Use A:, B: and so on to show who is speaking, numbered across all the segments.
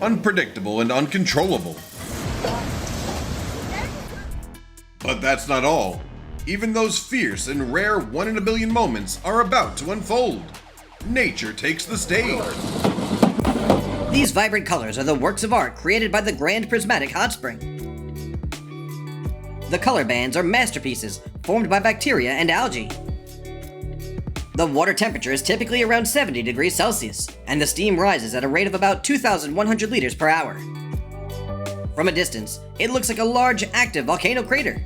A: unpredictable, and uncontrollable. But that's not all. Even those fierce and rare one-in-a-billion moments are about to unfold. Nature takes the stage.
B: These vibrant colors are the works of art created by the Grand Prismatic Hot Spring. The color bands are masterpieces formed by bacteria and algae. The water temperature is typically around 70 degrees Celsius, and the steam rises at a rate of about 2,100 liters per hour. From a distance, it looks like a large, active volcano crater.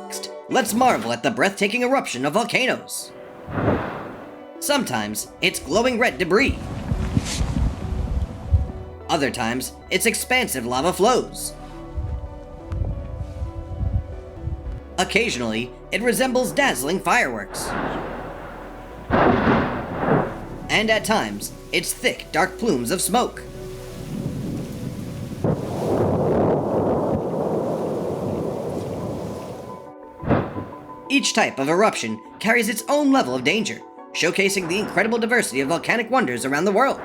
B: Next, let's marvel at the breathtaking eruption of volcanoes. Sometimes, it's glowing red debris. Other times, it's expansive lava flows. Occasionally, it resembles dazzling fireworks. And at times, it's thick, dark plumes of smoke. Each type of eruption carries its own level of danger, showcasing the incredible diversity of volcanic wonders around the world.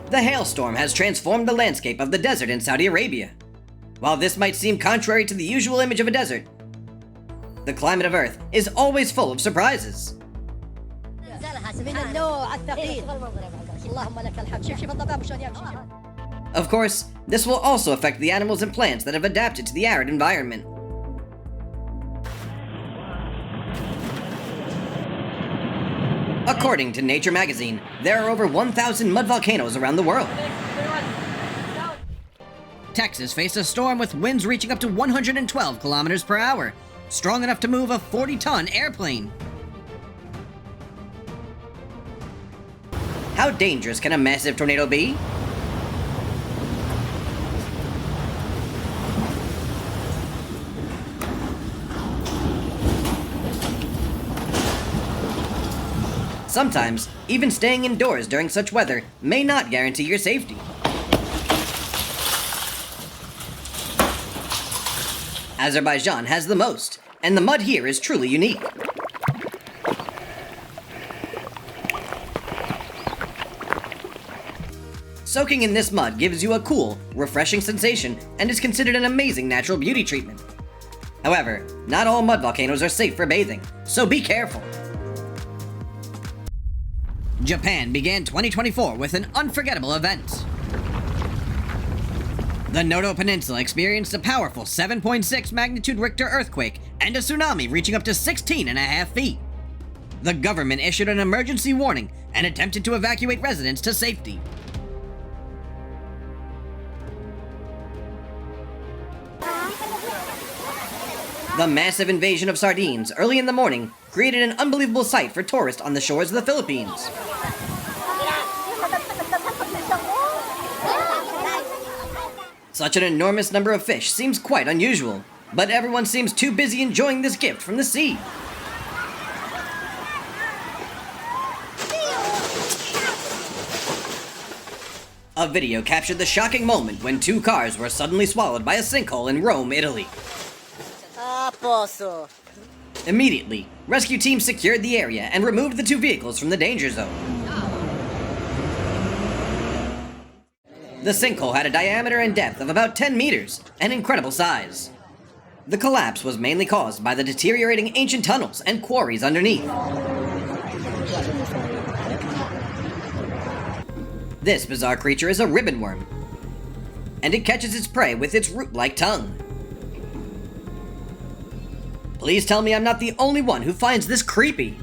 B: The hailstorm has transformed the landscape of the desert in Saudi Arabia. While this might seem contrary to the usual image of a desert, the climate of Earth is always full of surprises. Of course, this will also affect the animals and plants that have adapted to the arid environment. According to Nature magazine, there are over 1,000 mud volcanoes around the world. Texas faced a storm with winds reaching up to 112 kilometers per hour, strong enough to move a 40-ton airplane. How dangerous can a massive tornado be? Sometimes, even staying indoors during such weather may not guarantee your safety. Azerbaijan has the most, and the mud here is truly unique. Soaking in this mud gives you a cool, refreshing sensation and is considered an amazing natural beauty treatment. However, not all mud volcanoes are safe for bathing, so be careful. Japan began 2024 with an unforgettable event. The Noto Peninsula experienced a powerful 7.6 magnitude Richter earthquake and a tsunami reaching up to 16.5 feet. The government issued an emergency warning and attempted to evacuate residents to safety. The massive invasion of sardines early in the morning created an unbelievable sight for tourists on the shores of the Philippines. Such an enormous number of fish seems quite unusual, but everyone seems too busy enjoying this gift from the sea. A video captured the shocking moment when 2 cars were suddenly swallowed by a sinkhole in Rome, Italy. Immediately, rescue teams secured the area and removed the 2 vehicles from the danger zone. The sinkhole had a diameter and depth of about 10 meters, an incredible size. The collapse was mainly caused by the deteriorating ancient tunnels and quarries underneath. This bizarre creature is a ribbon worm, and it catches its prey with its root-like tongue. Please tell me I'm not the only one who finds this creepy.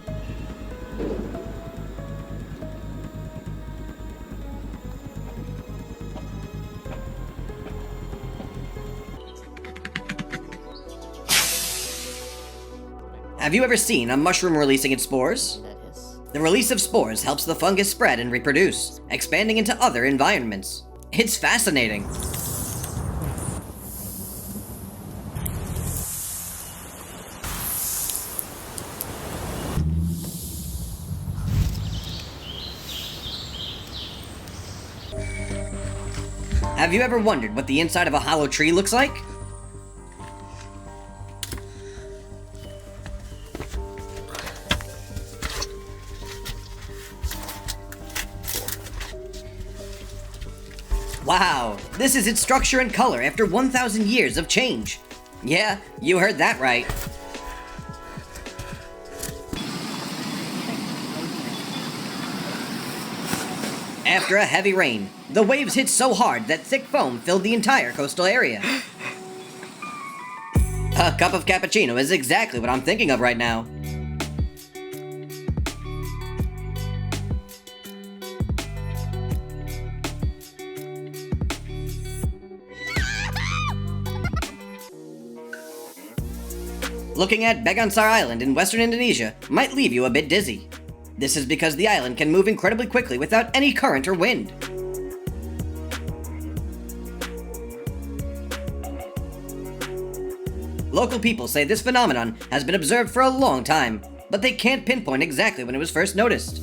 B: Have you ever seen a mushroom releasing its spores? The release of spores helps the fungus spread and reproduce, expanding into other environments. It's fascinating. Have you ever wondered what the inside of a hollow tree looks like? Wow, this is its structure and color after 1,000 years of change. Yeah, you heard that right. After a heavy rain, the waves hit so hard that thick foam filled the entire coastal area. A cup of cappuccino is exactly what I'm thinking of right now. Looking at Begansar Island in western Indonesia might leave you a bit dizzy. This is because the island can move incredibly quickly without any current or wind. Local people say this phenomenon has been observed for a long time, but they can't pinpoint exactly when it was first noticed.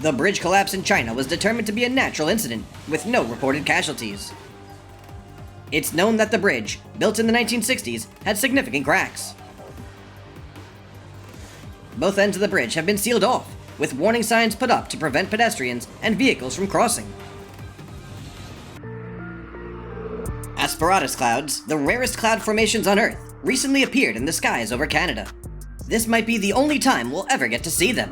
B: The bridge collapse in China was determined to be a natural incident, with no reported casualties. It's known that the bridge, built in the 1960s, had significant cracks. Both ends of the bridge have been sealed off, with warning signs put up to prevent pedestrians and vehicles from crossing. Asperatus clouds, the rarest cloud formations on Earth, recently appeared in the skies over Canada. This might be the only time we'll ever get to see them.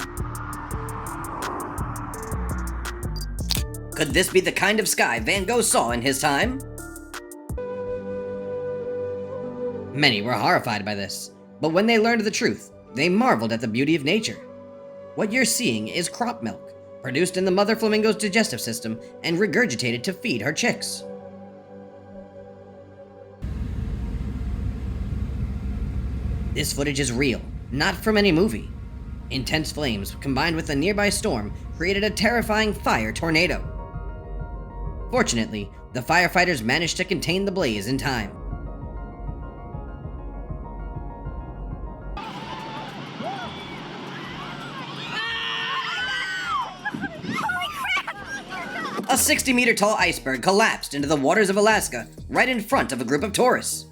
B: Could this be the kind of sky Van Gogh saw in his time? Many were horrified by this, but when they learned the truth, they marveled at the beauty of nature. What you're seeing is crop milk, produced in the mother flamingo's digestive system and regurgitated to feed her chicks. This footage is real, not from any movie. Intense flames combined with a nearby storm created a terrifying fire tornado. Fortunately, the firefighters managed to contain the blaze in time. A 60-meter-tall iceberg collapsed into the waters of Alaska right in front of a group of tourists.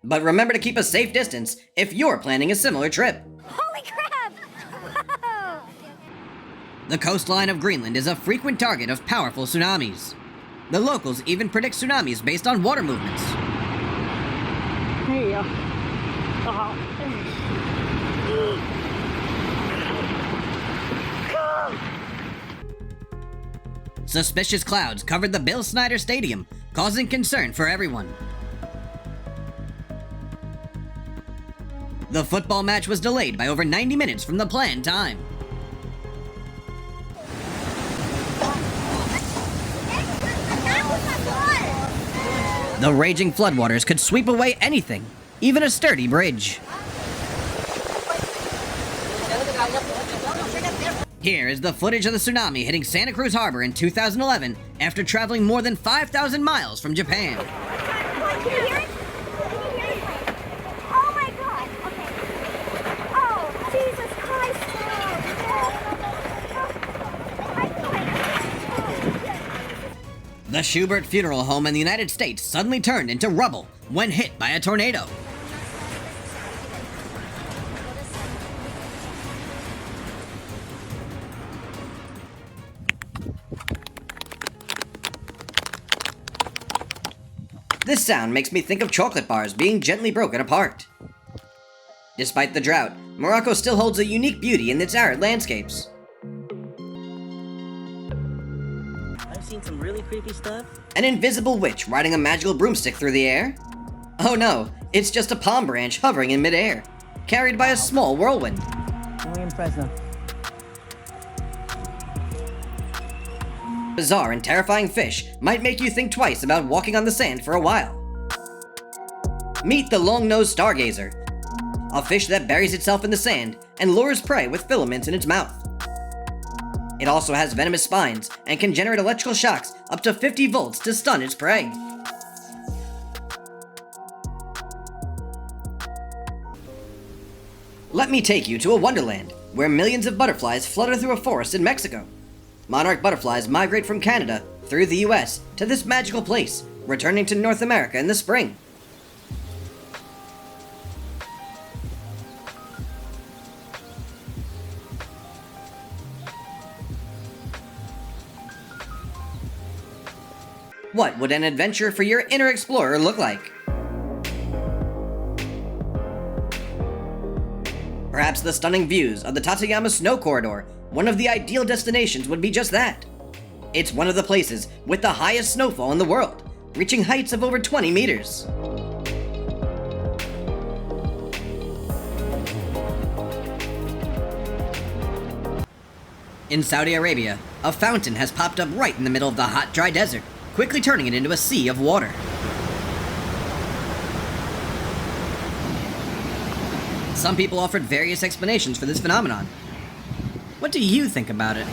B: But remember to keep a safe distance if you're planning a similar trip.
C: Holy crap!
B: The coastline of Greenland is a frequent target of powerful tsunamis. The locals even predict tsunamis based on water movements.
C: There you go.
B: Suspicious clouds covered the Bill Snyder Stadium, causing concern for everyone. The football match was delayed by over 90 minutes from the planned time. The raging floodwaters could sweep away anything, even a sturdy bridge. Here is the footage of the tsunami hitting Santa Cruz Harbor in 2011 after traveling more than 5,000 miles from Japan.
C: Can you hear it? Oh my god! Okay. Oh, Jesus Christ!
B: The Schubert Funeral Home in the United States suddenly turned into rubble when hit by a tornado. This sound makes me think of chocolate bars being gently broken apart. Despite the drought, Morocco still holds a unique beauty in its arid landscapes.
D: I've seen some really creepy stuff.
B: An invisible witch riding a magical broomstick through the air? Oh no, it's just a palm branch hovering in midair, carried by a small whirlwind.
D: Muy impressive.
B: Bizarre and terrifying fish might make you think twice about walking on the sand for a while. Meet the long-nosed stargazer, a fish that buries itself in the sand and lures prey with filaments in its mouth. It also has venomous spines and can generate electrical shocks up to 50 volts to stun its prey. Let me take you to a wonderland where millions of butterflies flutter through a forest in Mexico. Monarch butterflies migrate from Canada through the US to this magical place, returning to North America in the spring. What would an adventure for your inner explorer look like? Perhaps the stunning views of the Tateyama Snow Corridor, one of the ideal destinations, would be just that. It's one of the places with the highest snowfall in the world, reaching heights of over 20 meters. In Saudi Arabia, a fountain has popped up right in the middle of the hot, dry desert, quickly turning it into a sea of water. Some people offered various explanations for this phenomenon. What do you think about it?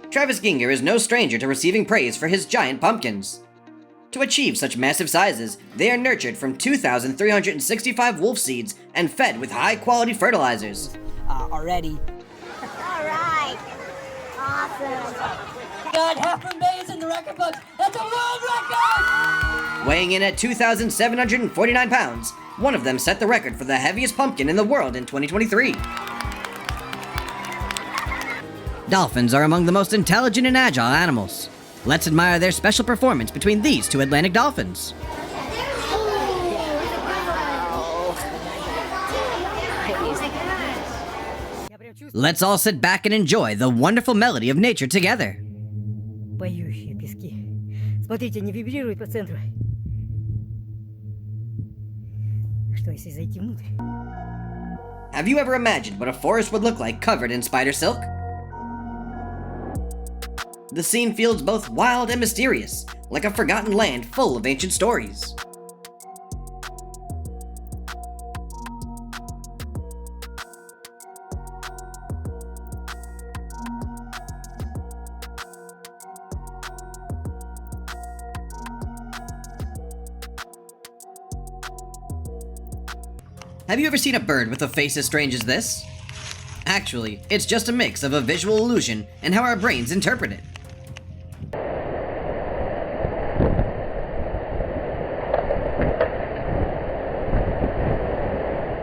B: Travis Ginger is no stranger to receiving praise for his giant pumpkins. To achieve such massive sizes, they are nurtured from 2,365 wolf seeds and fed with high-quality fertilizers.
E: Already.
C: All right. Awesome.
E: God, Heffron Bay is in the record books. That's a world record!
B: Weighing in at 2,749 pounds, one of them set the record for the heaviest pumpkin in the world in 2023. Dolphins are among the most intelligent and agile animals. Let's admire their special performance between these two Atlantic dolphins. Let's all sit back and enjoy the wonderful melody of nature together.
E: Поющие пески. Смотрите, не вибрирует по центру. Что если зайти внутрь?
B: Have you ever imagined what a forest would look like covered in spider silk? The scene feels both wild and mysterious, like a forgotten land full of ancient stories. Have you ever seen a bird with a face as strange as this? Actually, it's just a mix of a visual illusion and how our brains interpret it.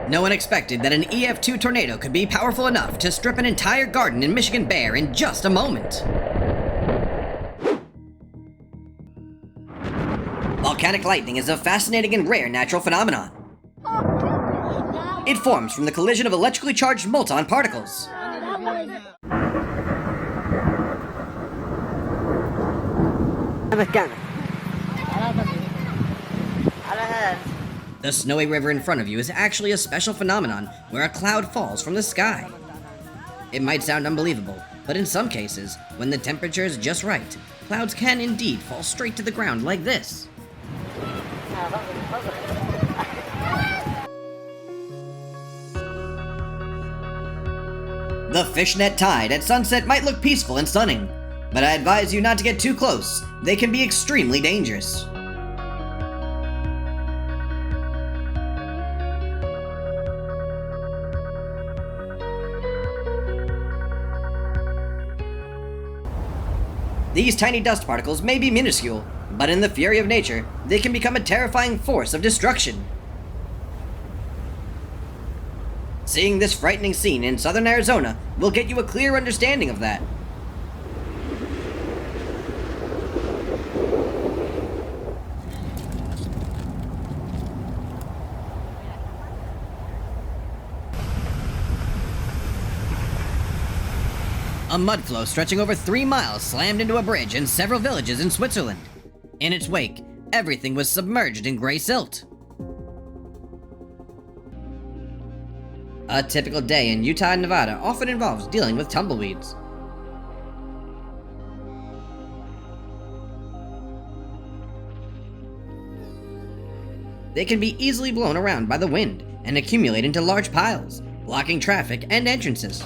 B: No one expected that an EF2 tornado could be powerful enough to strip an entire garden in Michigan bare in just a moment. Volcanic lightning is a fascinating and rare natural phenomenon. It forms from the collision of electrically charged molten particles. The snowy river in front of you is actually a special phenomenon where a cloud falls from the sky. It might sound unbelievable, but in some cases, when the temperature is just right, clouds can indeed fall straight to the ground like this. The fishnet tide at sunset might look peaceful and stunning, but I advise you not to get too close. They can be extremely dangerous. These tiny dust particles may be minuscule, but in the fury of nature, they can become a terrifying force of destruction. Seeing this frightening scene in southern Arizona will get you a clear understanding of that. A mudflow stretching over 3 miles slammed into a bridge in several villages in Switzerland. In its wake, everything was submerged in gray silt. A typical day in Utah and Nevada often involves dealing with tumbleweeds. They can be easily blown around by the wind and accumulate into large piles, blocking traffic and entrances.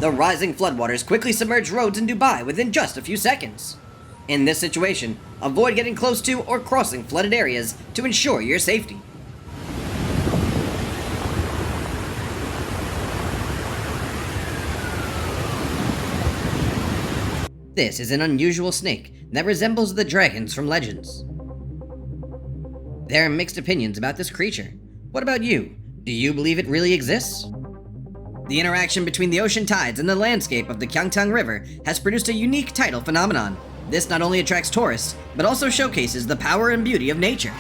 B: The rising floodwaters quickly submerge roads in Dubai within just a few seconds. In this situation, avoid getting close to or crossing flooded areas to ensure your safety. This is an unusual snake that resembles the dragons from legends. There are mixed opinions about this creature. What about you? Do you believe it really exists? The interaction between the ocean tides and the landscape of the Kyangtung River has produced a unique tidal phenomenon. This not only attracts tourists, but also showcases the power and beauty of nature.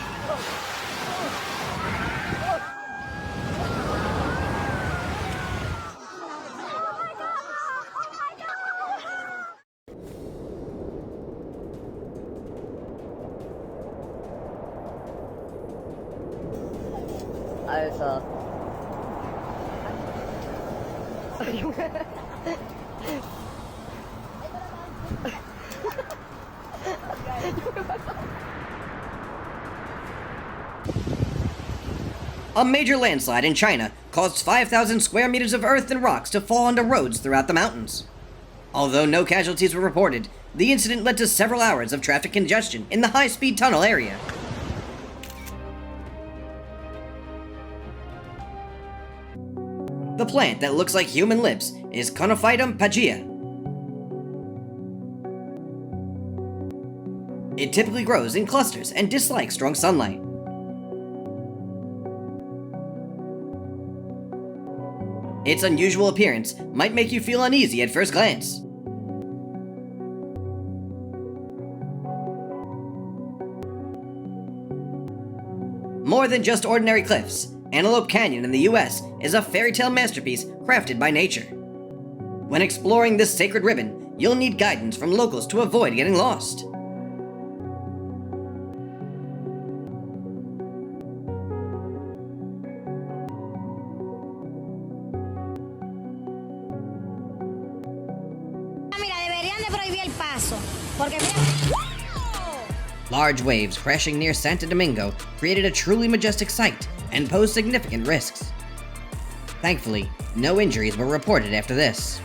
F: Also.
B: A major landslide in China caused 5,000 square meters of earth and rocks to fall onto roads throughout the mountains. Although no casualties were reported, the incident led to several hours of traffic congestion in the high-speed tunnel area. The plant that looks like human lips is Conophytum pagea. It typically grows in clusters and dislikes strong sunlight. Its unusual appearance might make you feel uneasy at first glance. More than just ordinary cliffs, Antelope Canyon in the US is a fairy tale masterpiece crafted by nature. When exploring this sacred ribbon, you'll need guidance from locals to avoid getting lost.
C: Mira, deberían de prohibir el paso, porque
B: Large waves crashing near Santo Domingo created a truly majestic sight and posed significant risks. Thankfully, no injuries were reported after this.